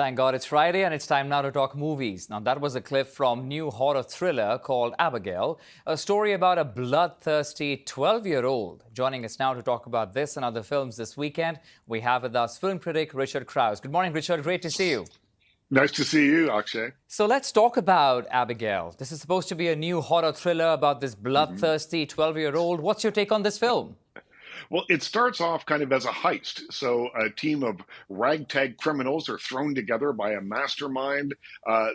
Thank God it's Friday and it's time now to talk movies. Now, that was a clip from new horror thriller called Abigail, a story about a bloodthirsty 12-year-old. Joining us now to talk about this and other films this weekend, we have with us film critic Richard Crouse. Good morning, Richard. Great to see you. Nice to see you, Akshay. So let's talk about Abigail. This is supposed to be a new horror thriller about this bloodthirsty 12-year-old. What's your take on this film? Well, it starts off kind of as a heist. So a team of ragtag criminals are thrown together by a mastermind.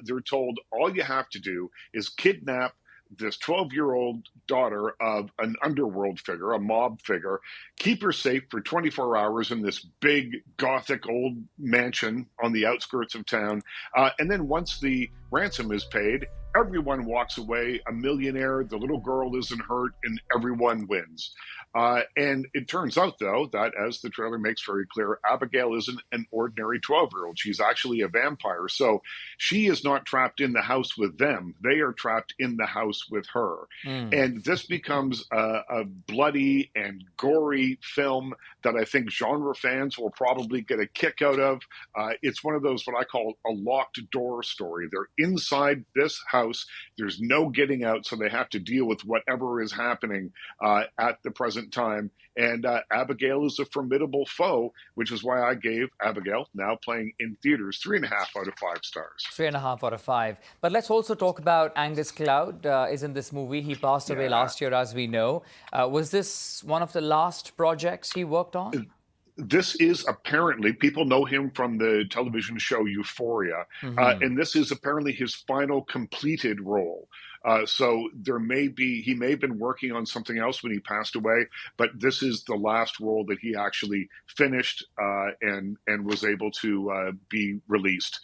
They're told all you have to do is kidnap this 12-year-old daughter of an underworld figure, a mob figure, keep her safe for 24 hours in this big Gothic old mansion on the outskirts of town. And then once the ransom is paid, everyone walks away a millionaire, the little girl isn't hurt, and everyone wins. And it turns out, though, that as the trailer makes very clear, Abigail isn't an ordinary 12-year-old. She's actually a vampire. So she is not trapped in the house with them. They are trapped in the house with her. And this becomes a bloody and gory film that I think genre fans will probably get a kick out of. It's one of those what I call a locked door story. They're inside this house. There's no getting out, so they have to deal with whatever is happening at the present time. And Abigail is a formidable foe, which is why I gave Abigail, now playing in theaters, 3.5 out of 5 stars. 3.5 out of 5. But let's also talk about Angus Cloud is in this movie. He passed away last year, as we know. Was this one of the last projects he worked on? This is apparently, people know him from the television show Euphoria, and this is apparently his final completed role. So he may have been working on something else when he passed away, but this is the last role that he actually finished and was able to be released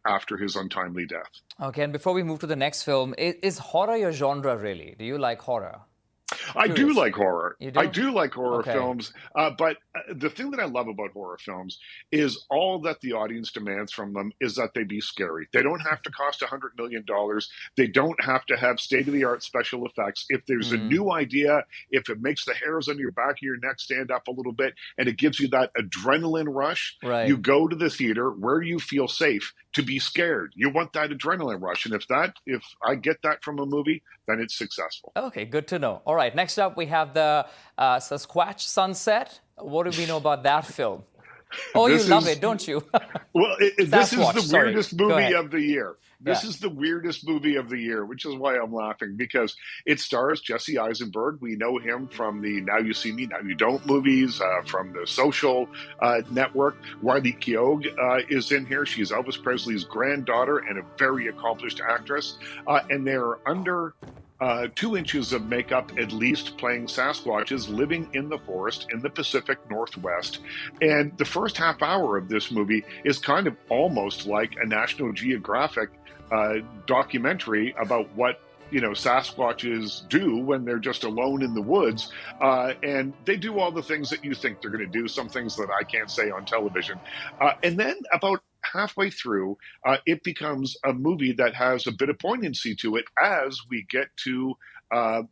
after his untimely death. Okay, and before we move to the next film, is horror your genre really? Do you like horror? I do like horror. You do? I do like horror films. But the thing that I love about horror films is all that the audience demands from them is that they be scary. They don't have to cost $100 million. They don't have to have state-of-the-art special effects. If there's a new idea, if it makes the hairs on your back of your neck stand up a little bit and it gives you that adrenaline rush, you go to the theater where you feel safe to be scared. You want that adrenaline rush. And if I get that from a movie, then it's successful. Okay, good to know. All right, next up we have the Sasquatch Sunset. What do we know about that film? Oh, you love it, don't you? Well, this is the weirdest movie of the year. This Yeah. is the weirdest movie of the year, which is why I'm laughing, because it stars Jesse Eisenberg. We know him from the Now You See Me, Now You Don't movies, from the Social Network. Wiley Keough is in here. She's Elvis Presley's granddaughter and a very accomplished actress. And they're under 2 inches of makeup at least, playing Sasquatches living in the forest in the Pacific Northwest. And the first half hour of this movie is kind of almost like a National Geographic documentary about what Sasquatches do when they're just alone in the woods. And they do all the things that you think they're going to do, some things that I can't say on television. And then about halfway through, it becomes a movie that has a bit of poignancy to it as we get to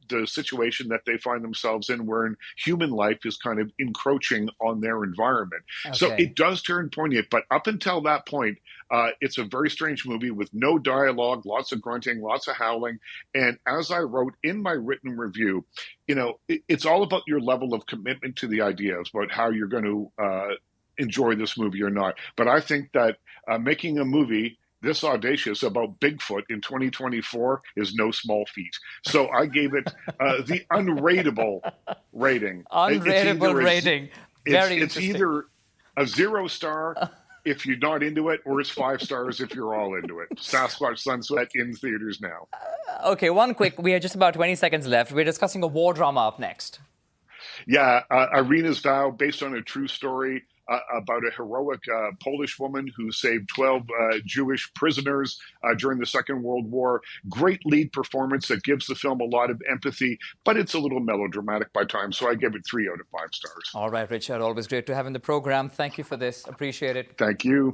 the situation that they find themselves in, where human life is kind of encroaching on their environment. So it does turn poignant, but up until that point, it's a very strange movie with no dialogue, lots of grunting, lots of howling. And as I wrote in my written review, it's all about your level of commitment to the ideas, about how you're going to enjoy this movie or not. But I think that making a movie this audacious about Bigfoot in 2024 is no small feat. So I gave it the unrateable rating. Unrateable rating. Very it's either a 0 star if you're not into it, or it's 5 stars if you're all into it. Sasquatch Sunset in theaters now. Okay, one quick. We have just about 20 seconds left. We're discussing a war drama up next. Yeah, Irena's Vow, based on a true story about a heroic Polish woman who saved 12 Jewish prisoners during the Second World War. Great lead performance that gives the film a lot of empathy, but it's a little melodramatic by times, so I give it 3 out of 5 stars. All right, Richard, always great to have in the program. Thank you for this. Appreciate it. Thank you.